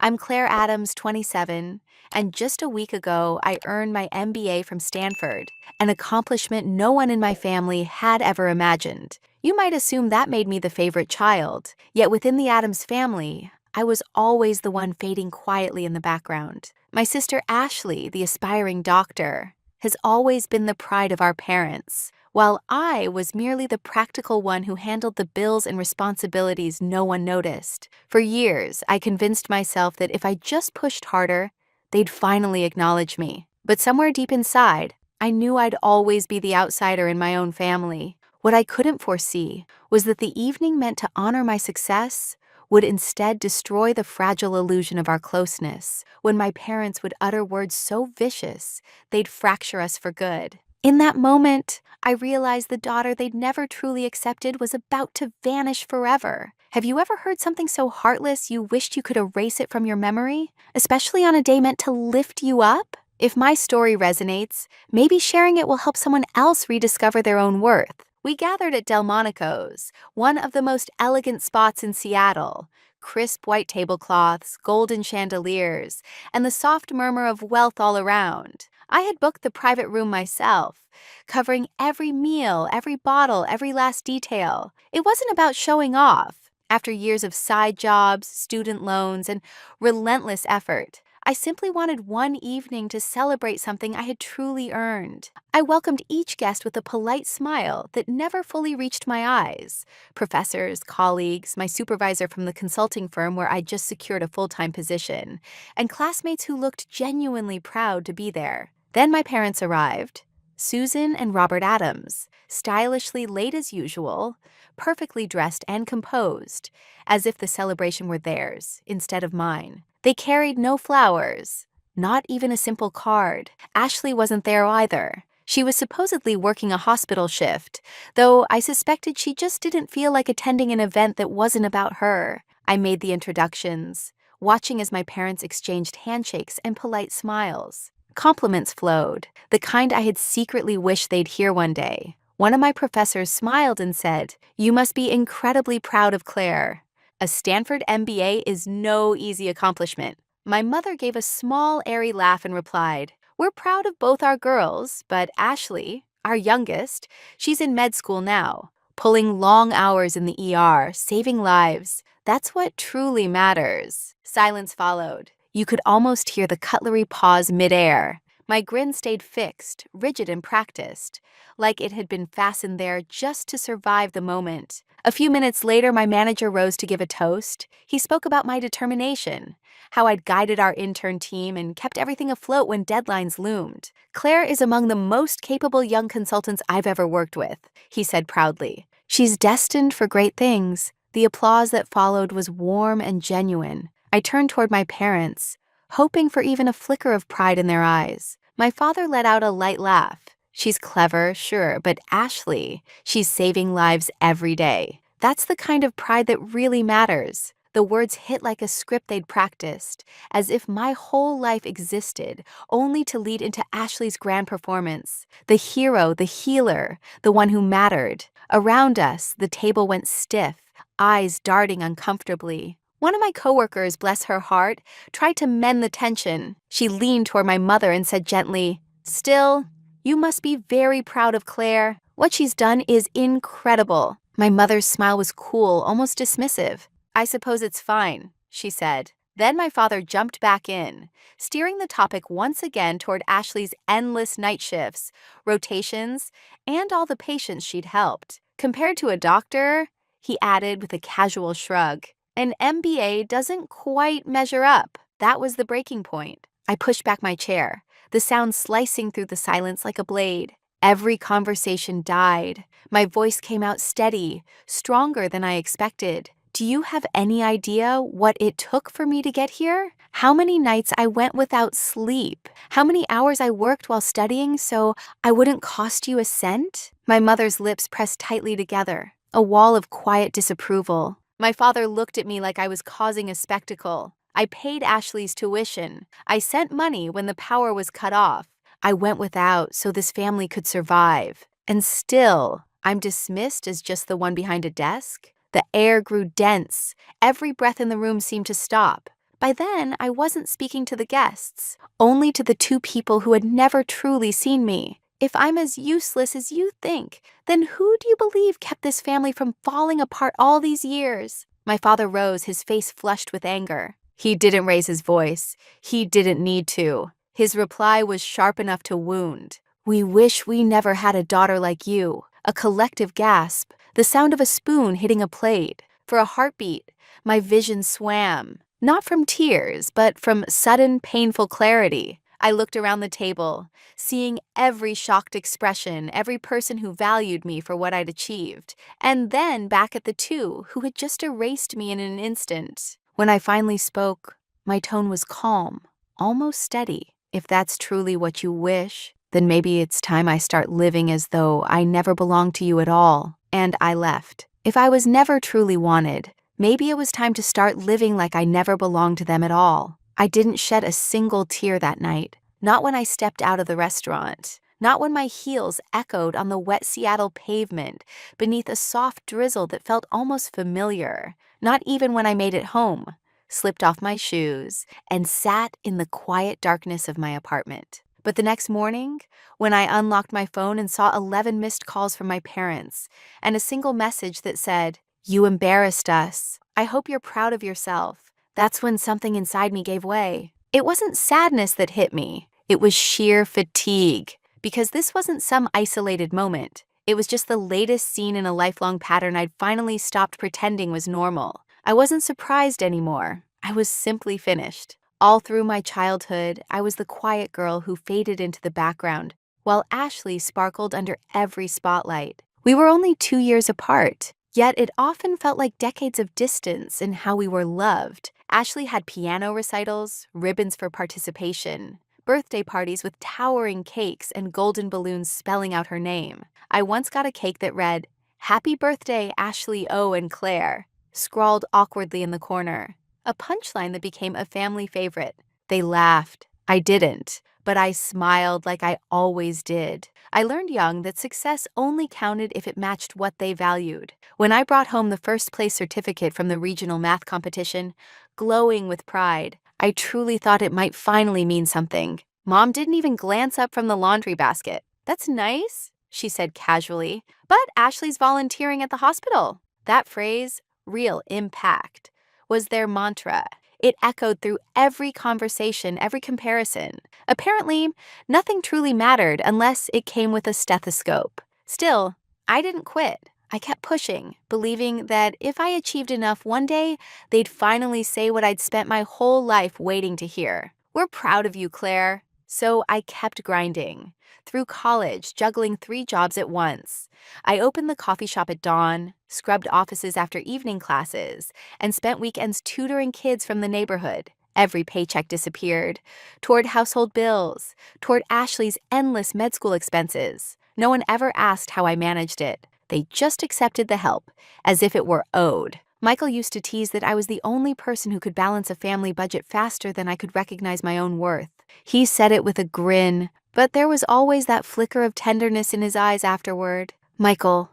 I'm Claire Adams, 27, and just a week ago, I earned my MBA from Stanford, an accomplishment no one in my family had ever imagined. You might assume that made me the favorite child, yet within the Adams family, I was always the one fading quietly in the background. My sister Ashley, the aspiring doctor, has always been the pride of our parents, while I was merely the practical one who handled the bills and responsibilities no one noticed. For years, I convinced myself that if I just pushed harder, they'd finally acknowledge me. But somewhere deep inside, I knew I'd always be the outsider in my own family. What I couldn't foresee was that the evening meant to honor my success would instead destroy the fragile illusion of our closeness, when my parents would utter words so vicious they'd fracture us for good. In that moment, I realized the daughter they'd never truly accepted was about to vanish forever. Have you ever heard something so heartless you wished you could erase it from your memory, especially on a day meant to lift you up? If my story resonates, maybe sharing it will help someone else rediscover their own worth. We gathered at Delmonico's, one of the most elegant spots in Seattle. Crisp white tablecloths, golden chandeliers, and the soft murmur of wealth all around. I had booked the private room myself, covering every meal, every bottle, every last detail. It wasn't about showing off. After years of side jobs, student loans, and relentless effort, I simply wanted one evening to celebrate something I had truly earned. I welcomed each guest with a polite smile that never fully reached my eyes. Professors, colleagues, my supervisor from the consulting firm where I'd just secured a full-time position, and classmates who looked genuinely proud to be there. Then my parents arrived. Susan and Robert Adams, stylishly late as usual, perfectly dressed and composed, as if the celebration were theirs instead of mine. They carried no flowers, not even a simple card. Ashley wasn't there either. She was supposedly working a hospital shift, though I suspected she just didn't feel like attending an event that wasn't about her. I made the introductions, watching as my parents exchanged handshakes and polite smiles. Compliments flowed, the kind I had secretly wished they'd hear one day. One of my professors smiled and said, "You must be incredibly proud of Claire. A Stanford MBA is no easy accomplishment." My mother gave a small, airy laugh and replied, "We're proud of both our girls, but Ashley, our youngest, she's in med school now, pulling long hours in the ER, saving lives. That's what truly matters." Silence followed. You could almost hear the cutlery pause midair. My grin stayed fixed, rigid and practiced, like it had been fastened there just to survive the moment. A few minutes later, my manager rose to give a toast. He spoke about my determination, how I'd guided our intern team and kept everything afloat when deadlines loomed. "Claire is among the most capable young consultants I've ever worked with," he said proudly. "She's destined for great things." The applause that followed was warm and genuine. I turned toward my parents, hoping for even a flicker of pride in their eyes. My father let out a light laugh. "She's clever, sure, but Ashley, she's saving lives every day." That's the kind of pride that really matters. The words hit like a script they'd practiced, as if my whole life existed only to lead into Ashley's grand performance. The hero, the healer, the one who mattered. Around us, the table went stiff, eyes darting uncomfortably. One of my coworkers, bless her heart, tried to mend the tension. She leaned toward my mother and said gently, "Still, you must be very proud of Claire. What she's done is incredible." My mother's smile was cool, almost dismissive. "I suppose it's fine," she said. Then my father jumped back in, steering the topic once again toward Ashley's endless night shifts, rotations, and all the patients she'd helped. "Compared to a doctor," he added with a casual shrug, "an MBA doesn't quite measure up." That was the breaking point. I pushed back my chair, the sound slicing through the silence like a blade. Every conversation died. My voice came out steady, stronger than I expected. "Do you have any idea what it took for me to get here? How many nights I went without sleep? How many hours I worked while studying so I wouldn't cost you a cent?" My mother's lips pressed tightly together, a wall of quiet disapproval. My father looked at me like I was causing a spectacle. I paid Ashley's tuition. I sent money when the power was cut off. I went without so this family could survive. And still, I'm dismissed as just the one behind a desk? The air grew dense. Every breath in the room seemed to stop. By then, I wasn't speaking to the guests, only to the two people who had never truly seen me. If I'm as useless as you think, then who do you believe kept this family from falling apart all these years? My father rose, his face flushed with anger. He didn't raise his voice. He didn't need to. His reply was sharp enough to wound. We wish we never had a daughter like you. A collective gasp, the sound of a spoon hitting a plate. For a heartbeat, my vision swam. Not from tears, but from sudden, painful clarity. I looked around the table, seeing every shocked expression, every person who valued me for what I'd achieved, and then back at the two who had just erased me in an instant. When I finally spoke, my tone was calm, almost steady. If that's truly what you wish, then maybe it's time I start living as though I never belonged to you at all. And I left. If I was never truly wanted, maybe it was time to start living like I never belonged to them at all. I didn't shed a single tear that night, not when I stepped out of the restaurant, not when my heels echoed on the wet Seattle pavement beneath a soft drizzle that felt almost familiar, not even when I made it home, slipped off my shoes, and sat in the quiet darkness of my apartment. But the next morning, when I unlocked my phone and saw 11 missed calls from my parents and a single message that said, "You embarrassed us. I hope you're proud of yourself," that's when something inside me gave way. It wasn't sadness that hit me. It was sheer fatigue, because this wasn't some isolated moment. It was just the latest scene in a lifelong pattern I'd finally stopped pretending was normal. I wasn't surprised anymore. I was simply finished. All through my childhood, I was the quiet girl who faded into the background, while Ashley sparkled under every spotlight. We were only 2 years apart, yet it often felt like decades of distance in how we were loved. Ashley had piano recitals, ribbons for participation, birthday parties with towering cakes and golden balloons spelling out her name. I once got a cake that read, "Happy birthday, Ashley O. and Claire," scrawled awkwardly in the corner. A punchline that became a family favorite. They laughed. I didn't, but I smiled like I always did. I learned young that success only counted if it matched what they valued. When I brought home the first place certificate from the regional math competition, glowing with pride, I truly thought it might finally mean something. Mom didn't even glance up from the laundry basket. "That's nice," she said casually, "but Ashley's volunteering at the hospital." That phrase, real impact, was their mantra. It echoed through every conversation, every comparison. Apparently, nothing truly mattered unless it came with a stethoscope. Still, I didn't quit. I kept pushing, believing that if I achieved enough one day, they'd finally say what I'd spent my whole life waiting to hear. "We're proud of you, Claire." So I kept grinding. Through college, juggling 3 jobs at once. I opened the coffee shop at dawn, scrubbed offices after evening classes, and spent weekends tutoring kids from the neighborhood. Every paycheck disappeared, toward household bills, toward Ashley's endless med school expenses. No one ever asked how I managed it. They just accepted the help, as if it were owed. Michael used to tease that I was the only person who could balance a family budget faster than I could recognize my own worth. He said it with a grin, but there was always that flicker of tenderness in his eyes afterward. Michael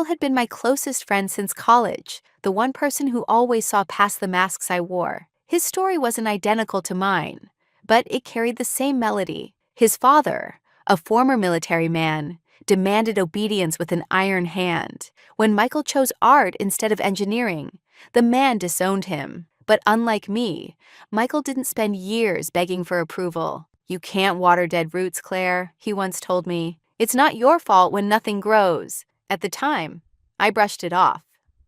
had been my closest friend since college, the one person who always saw past the masks I wore. His story wasn't identical to mine, but it carried the same melody. His father, a former military man, demanded obedience with an iron hand. When Michael chose art instead of engineering, the man disowned him. But unlike me, Michael didn't spend years begging for approval. "You can't water dead roots, Claire," he once told me. "It's not your fault when nothing grows." At the time, I brushed it off,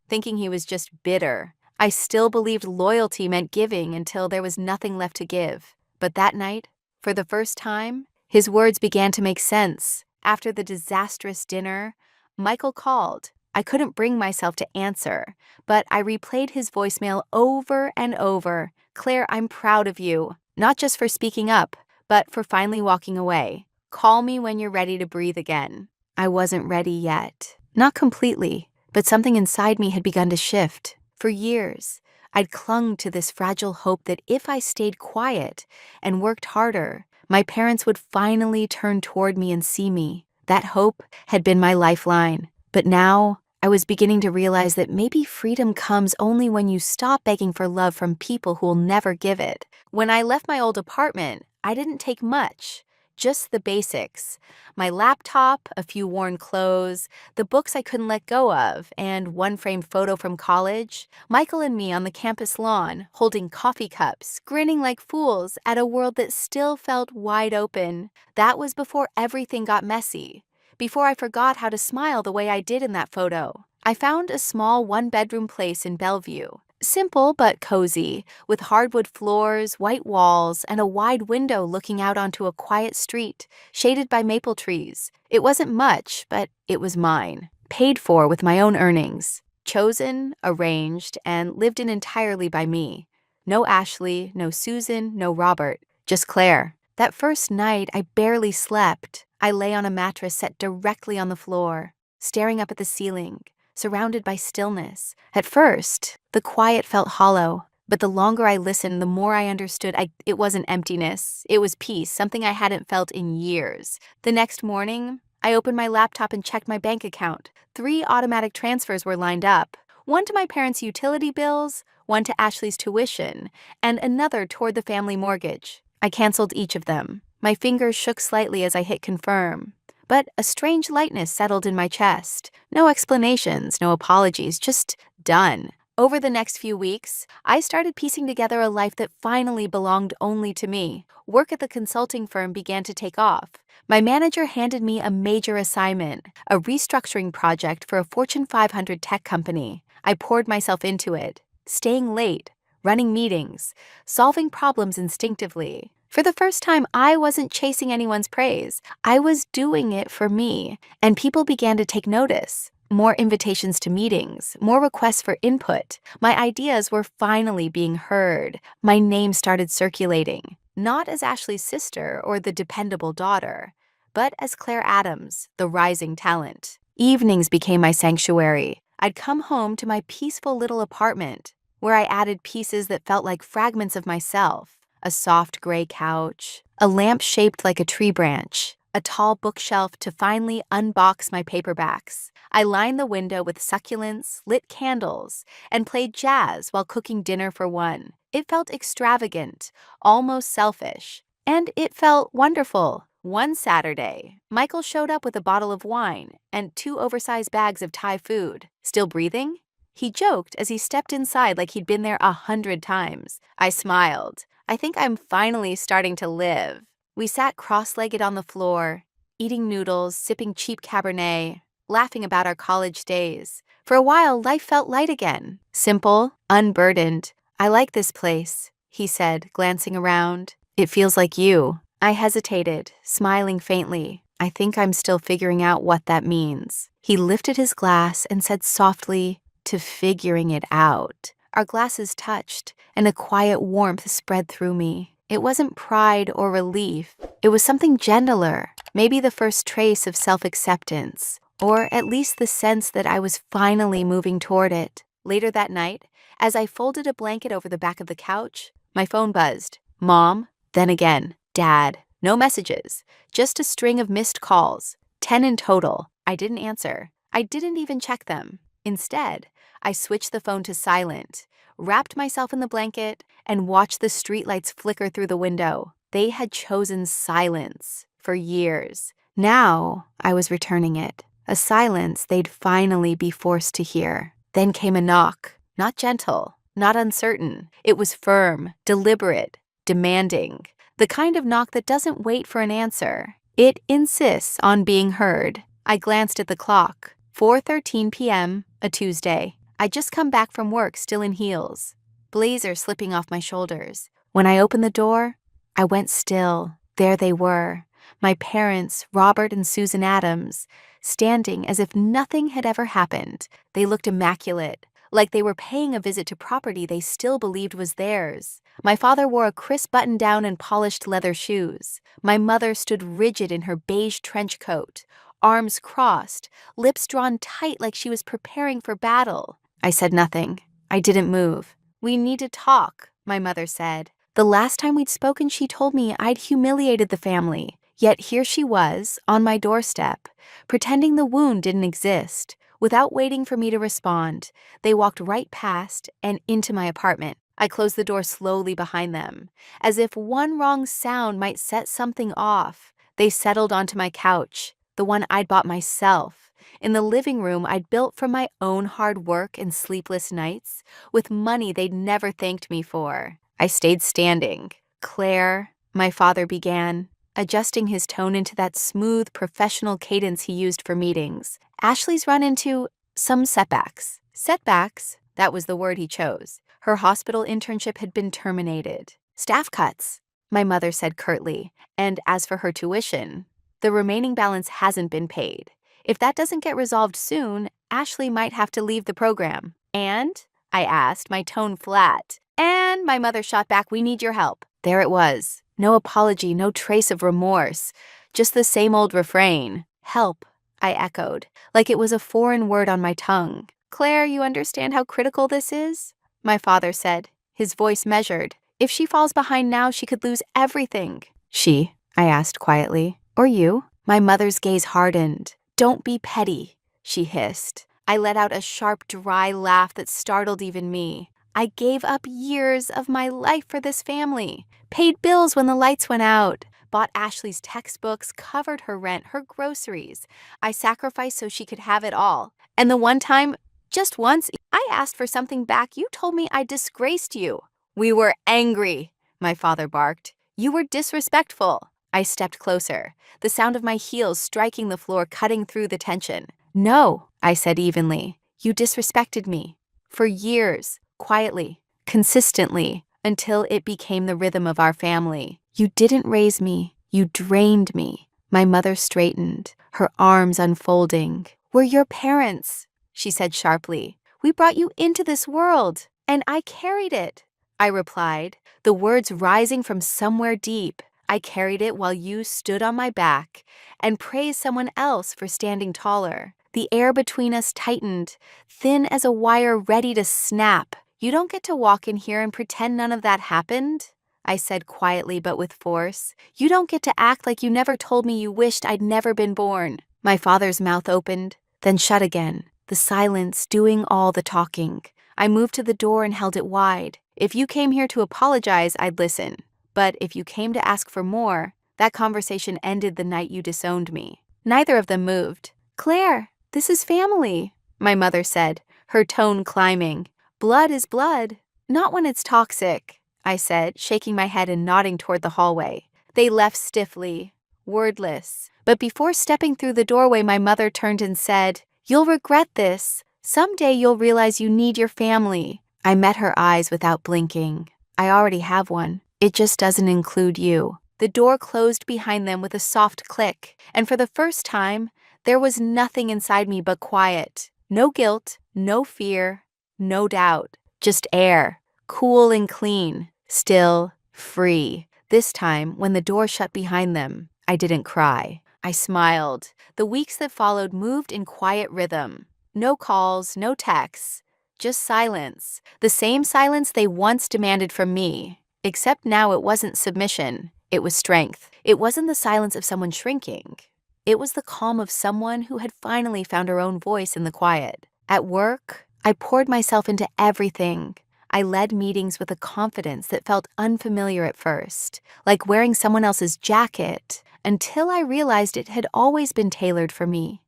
thinking he was just bitter. I still believed loyalty meant giving until there was nothing left to give. But that night, for the first time, his words began to make sense. After the disastrous dinner, Michael called. I couldn't bring myself to answer, but I replayed his voicemail over and over. "Claire, I'm proud of you, not just for speaking up, but for finally walking away. Call me when you're ready to breathe again." I wasn't ready yet. Not completely, but something inside me had begun to shift. For years, I'd clung to this fragile hope that if I stayed quiet and worked harder, my parents would finally turn toward me and see me. That hope had been my lifeline. But now, I was beginning to realize that maybe freedom comes only when you stop begging for love from people who will never give it. When I left my old apartment, I didn't take much, just the basics. My laptop, a few worn clothes, the books I couldn't let go of, and one framed photo from college. Michael and me on the campus lawn, holding coffee cups, grinning like fools at a world that still felt wide open. That was before everything got messy. Before I forgot how to smile the way I did in that photo. I found a small one-bedroom place in Bellevue. Simple but cozy, with hardwood floors, white walls, and a wide window looking out onto a quiet street, shaded by maple trees. It wasn't much, but it was mine. Paid for with my own earnings. Chosen, arranged, and lived in entirely by me. No Ashley, no Susan, no Robert, just Claire. That first night, I barely slept. I lay on a mattress set directly on the floor, staring up at the ceiling, surrounded by stillness. At first, the quiet felt hollow, but the longer I listened, the more I understood it wasn't emptiness. It was peace, something I hadn't felt in years. The next morning, I opened my laptop and checked my bank account. 3 automatic transfers were lined up. One to my parents' utility bills, one to Ashley's tuition, and another toward the family mortgage. I canceled each of them. My fingers shook slightly as I hit confirm, but a strange lightness settled in my chest. No explanations, no apologies, just done. Over the next few weeks, I started piecing together a life that finally belonged only to me. Work at the consulting firm began to take off. My manager handed me a major assignment, a restructuring project for a Fortune 500 tech company. I poured myself into it, staying late, running meetings, solving problems instinctively. For the first time, I wasn't chasing anyone's praise. I was doing it for me, and people began to take notice. More invitations to meetings, more requests for input. My ideas were finally being heard. My name started circulating, not as Ashley's sister or the dependable daughter, but as Claire Adams, the rising talent. Evenings became my sanctuary. I'd come home to my peaceful little apartment, where I added pieces that felt like fragments of myself. A soft gray couch, a lamp shaped like a tree branch, a tall bookshelf to finally unbox my paperbacks. I lined the window with succulents, lit candles, and played jazz while cooking dinner for one. It felt extravagant, almost selfish, and it felt wonderful. One Saturday, Michael showed up with a bottle of wine and 2 oversized bags of Thai food. Still breathing? He joked as he stepped inside like he'd been there 100 times. I smiled. I think I'm finally starting to live. We sat cross-legged on the floor, eating noodles, sipping cheap Cabernet, laughing about our college days. For a while, life felt light again. Simple, unburdened. I like this place, he said, glancing around. It feels like you. I hesitated, smiling faintly. I think I'm still figuring out what that means. He lifted his glass and said softly, to figuring it out. Our glasses touched, and a quiet warmth spread through me. It wasn't pride or relief. It was something gentler, maybe the first trace of self-acceptance, or at least the sense that I was finally moving toward it. Later that night, as I folded a blanket over the back of the couch, my phone buzzed. Mom, then again, Dad. No messages, just a string of missed calls, 10 in total. I didn't answer. I didn't even check them. Instead, I switched the phone to silent, wrapped myself in the blanket, and watched the streetlights flicker through the window. They had chosen silence for years. Now, I was returning it, a silence they'd finally be forced to hear. Then came a knock, not gentle, not uncertain. It was firm, deliberate, demanding, the kind of knock that doesn't wait for an answer. It insists on being heard. I glanced at the clock. 4:13 p.m., a Tuesday. I'd just come back from work, still in heels, blazer slipping off my shoulders. When I opened the door, I went still. There they were, my parents, Robert and Susan Adams, standing as if nothing had ever happened. They looked immaculate, like they were paying a visit to property they still believed was theirs. My father wore a crisp button-down and polished leather shoes. My mother stood rigid in her beige trench coat, arms crossed, lips drawn tight like she was preparing for battle. I said nothing. I didn't move. We need to talk, my mother said. The last time we'd spoken, she told me I'd humiliated the family. Yet here she was, on my doorstep, pretending the wound didn't exist. Without waiting for me to respond, they walked right past and into my apartment. I closed the door slowly behind them. As if one wrong sound might set something off, they settled onto my couch, the one I'd bought myself, in the living room I'd built from my own hard work and sleepless nights, with money they'd never thanked me for. I stayed standing. "Claire," my father began, adjusting his tone into that smooth, professional cadence he used for meetings. "Ashley's run into some setbacks." Setbacks? That was the word he chose. Her hospital internship had been terminated. "Staff cuts," my mother said curtly. "And as for her tuition, the remaining balance hasn't been paid. If that doesn't get resolved soon, Ashley might have to leave the program." "And?" I asked, my tone flat. "And," my mother shot back, "we need your help." There it was. No apology, no trace of remorse. Just the same old refrain. "Help," I echoed, like it was a foreign word on my tongue. "Claire, you understand how critical this is?" My father said, his voice measured. "If she falls behind now, she could lose everything." "She?" I asked quietly. "Or you?" My mother's gaze hardened. "Don't be petty," she hissed. I let out a sharp, dry laugh that startled even me. I gave up years of my life for this family, paid bills when the lights went out, bought Ashley's textbooks, covered her rent, her groceries. I sacrificed so she could have it all. And the one time, just once, I asked for something back, you told me I disgraced you. "We were angry," my father barked. "You were disrespectful." I stepped closer, the sound of my heels striking the floor cutting through the tension. "No," I said evenly. "You disrespected me. For years, quietly, consistently, until it became the rhythm of our family. You didn't raise me. You drained me." My mother straightened, her arms unfolding. "We're your parents," she said sharply. "We brought you into this world, and I carried it." I replied, the words rising from somewhere deep. "I carried it while you stood on my back and praised someone else for standing taller." The air between us tightened, thin as a wire ready to snap. "You don't get to walk in here and pretend none of that happened," I said quietly but with force. "You don't get to act like you never told me you wished I'd never been born." My father's mouth opened, then shut again, the silence doing all the talking. I moved to the door and held it wide. "If you came here to apologize, I'd listen. But if you came to ask for more, that conversation ended the night you disowned me." Neither of them moved. "Claire, this is family," my mother said, her tone climbing. "Blood is blood, not when it's toxic," I said, shaking my head and nodding toward the hallway. They left stiffly, wordless. But before stepping through the doorway, my mother turned and said, "You'll regret this. Someday you'll realize you need your family." I met her eyes without blinking. "I already have one. It just doesn't include you." The door closed behind them with a soft click, and for the first time, there was nothing inside me but quiet. No guilt, no fear, no doubt. Just air, cool and clean, still, free. This time, when the door shut behind them, I didn't cry. I smiled. The weeks that followed moved in quiet rhythm. No calls, no texts, just silence. The same silence they once demanded from me. Except now it wasn't submission, it was strength. It wasn't the silence of someone shrinking. It was the calm of someone who had finally found her own voice in the quiet. At work, I poured myself into everything. I led meetings with a confidence that felt unfamiliar at first, like wearing someone else's jacket, until I realized it had always been tailored for me.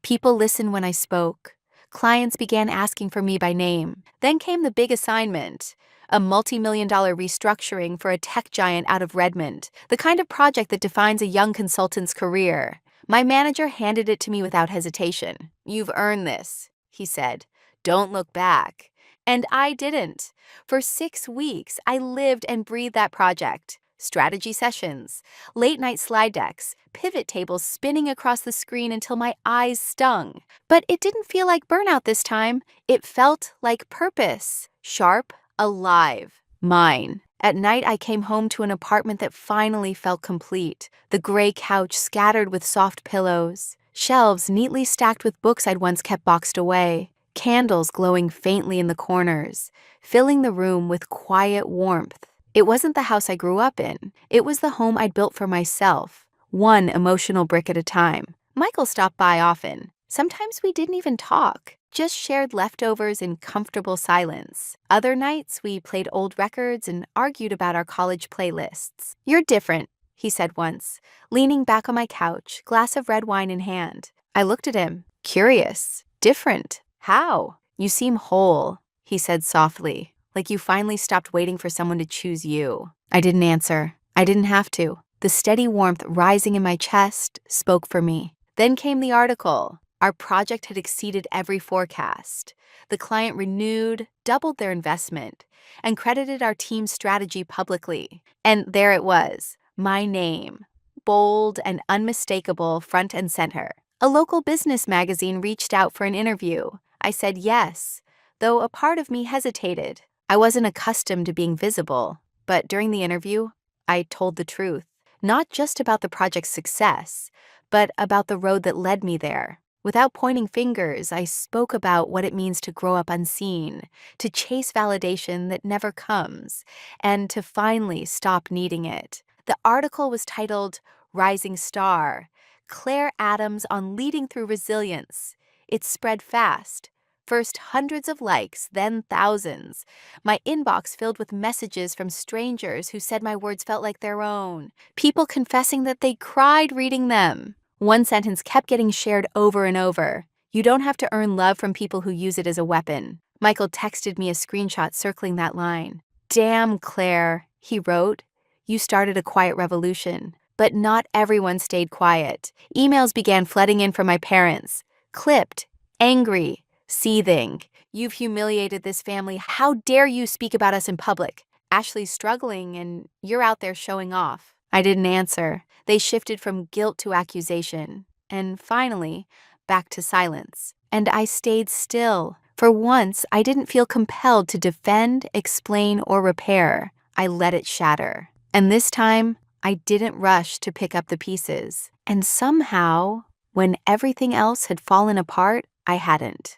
People listened when I spoke. Clients began asking for me by name. Then came the big assignment. A multi-million-dollar restructuring for a tech giant out of Redmond, the kind of project that defines a young consultant's career. My manager handed it to me without hesitation. "You've earned this," he said. "Don't look back." And I didn't. For 6 weeks, I lived and breathed that project. Strategy sessions, late-night slide decks, pivot tables spinning across the screen until my eyes stung. But it didn't feel like burnout this time. It felt like purpose. Sharp, alive, mine. At night, I came home to an apartment that finally felt complete. The gray couch scattered with soft pillows, shelves neatly stacked with books I'd once kept boxed away, candles glowing faintly in the corners, filling the room with quiet warmth. It wasn't the house I grew up in. It was the home I'd built for myself, one emotional brick at a time. Michael stopped by often. Sometimes we didn't even talk, just shared leftovers in comfortable silence. Other nights, we played old records and argued about our college playlists. "You're different," he said once, leaning back on my couch, glass of red wine in hand. I looked at him, curious. "Different? How?" "You seem whole," he said softly, like you finally stopped waiting for someone to choose you. I didn't answer. I didn't have to. The steady warmth rising in my chest spoke for me. Then came the article. Our project had exceeded every forecast. The client renewed, doubled their investment, and credited our team's strategy publicly. And there it was, my name, bold and unmistakable front and center. A local business magazine reached out for an interview. I said yes, though a part of me hesitated. I wasn't accustomed to being visible, but during the interview, I told the truth, not just about the project's success, but about the road that led me there. Without pointing fingers, I spoke about what it means to grow up unseen, to chase validation that never comes, and to finally stop needing it. The article was titled Rising Star, Claire Adams on Leading Through Resilience. It spread fast. First hundreds of likes, then thousands. My inbox filled with messages from strangers who said my words felt like their own. People confessing that they cried reading them. One sentence kept getting shared over and over. "You don't have to earn love from people who use it as a weapon." Michael texted me a screenshot circling that line. "Damn, Claire," he wrote. "You started a quiet revolution." But not everyone stayed quiet. Emails began flooding in from my parents. Clipped, angry, seething. "You've humiliated this family. How dare you speak about us in public? Ashley's struggling and you're out there showing off." I didn't answer. They shifted from guilt to accusation, and finally, back to silence. And I stayed still. For once, I didn't feel compelled to defend, explain, or repair. I let it shatter. And this time, I didn't rush to pick up the pieces. And somehow, when everything else had fallen apart, I hadn't.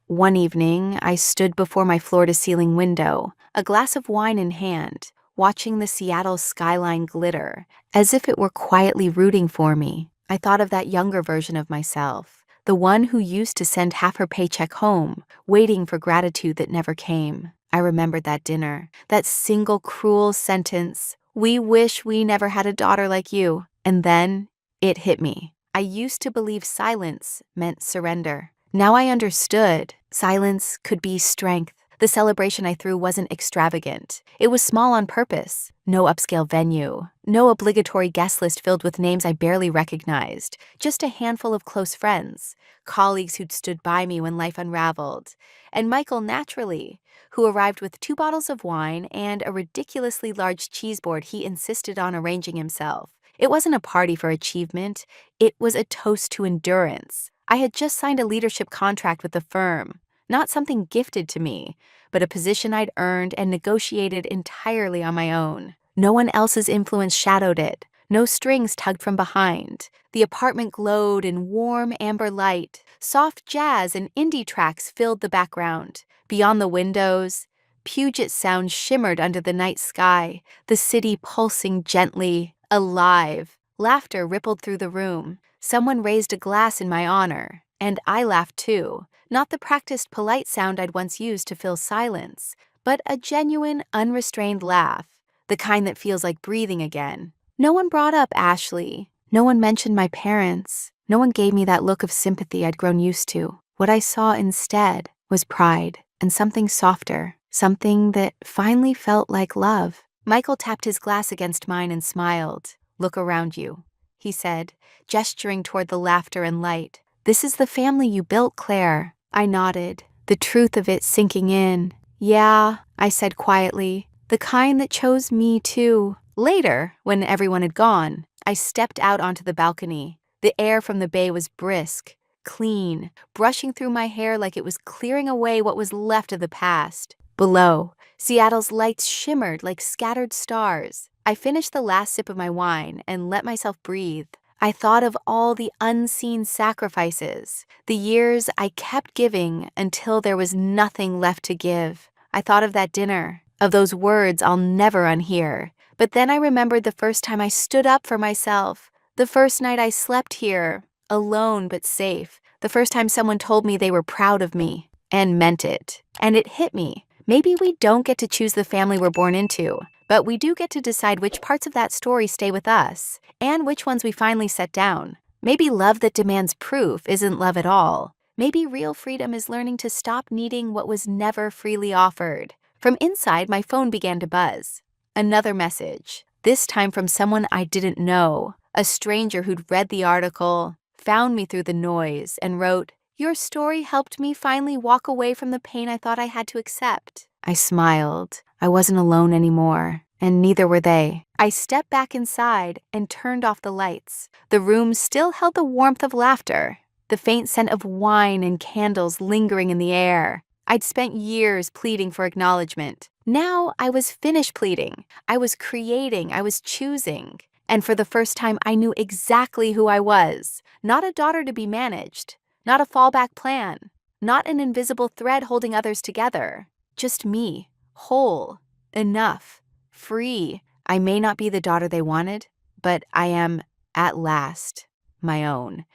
One evening, I stood before my floor-to-ceiling window, a glass of wine in hand, watching the Seattle skyline glitter, as if it were quietly rooting for me. I thought of that younger version of myself, the one who used to send half her paycheck home, waiting for gratitude that never came. I remembered that dinner, that single cruel sentence, "We wish we never had a daughter like you." And then it hit me. I used to believe silence meant surrender. Now I understood. Silence could be strength. The celebration I threw wasn't extravagant. It was small on purpose. No upscale venue, no obligatory guest list filled with names I barely recognized, just a handful of close friends, colleagues who'd stood by me when life unraveled, and Michael naturally, who arrived with 2 bottles of wine and a ridiculously large cheese board he insisted on arranging himself. It wasn't a party for achievement, it was a toast to endurance. I had just signed a leadership contract with the firm. Not something gifted to me, but a position I'd earned and negotiated entirely on my own. No one else's influence shadowed it. No strings tugged from behind. The apartment glowed in warm amber light. Soft jazz and indie tracks filled the background. Beyond the windows, Puget Sound shimmered under the night sky, the city pulsing gently, alive. Laughter rippled through the room. Someone raised a glass in my honor, and I laughed too. Not the practiced polite sound I'd once used to fill silence, but a genuine, unrestrained laugh, the kind that feels like breathing again. No one brought up Ashley. No one mentioned my parents. No one gave me that look of sympathy I'd grown used to. What I saw instead was pride and something softer, something that finally felt like love. Michael tapped his glass against mine and smiled. "Look around you," he said, gesturing toward the laughter and light. "This is the family you built, Claire." I nodded, the truth of it sinking in. "Yeah," I said quietly, "the kind that chose me too." Later, when everyone had gone, I stepped out onto the balcony. The air from the bay was brisk, clean, brushing through my hair like it was clearing away what was left of the past. Below, Seattle's lights shimmered like scattered stars. I finished the last sip of my wine and let myself breathe. I thought of all the unseen sacrifices, the years I kept giving until there was nothing left to give. I thought of that dinner, of those words I'll never unhear. But then I remembered the first time I stood up for myself, the first night I slept here, alone but safe, The first time someone told me they were proud of me and meant it. And it hit me. Maybe we don't get to choose the family we're born into, but we do get to decide which parts of that story stay with us and which ones we finally set down. Maybe love that demands proof isn't love at all. Maybe real freedom is learning to stop needing what was never freely offered. From inside, my phone began to buzz. Another message, this time from someone I didn't know, a stranger who'd read the article, found me through the noise, and wrote, "Your story helped me finally walk away from the pain I thought I had to accept." I smiled. I wasn't alone anymore, and neither were they. I stepped back inside and turned off the lights. The room still held the warmth of laughter, the faint scent of wine and candles lingering in the air. I'd spent years pleading for acknowledgement. Now I was finished pleading. I was creating, I was choosing. And for the first time, I knew exactly who I was. Not a daughter to be managed. Not a fallback plan. Not an invisible thread holding others together. Just me. Whole. Enough. Free. I may not be the daughter they wanted, but I am, at last, my own.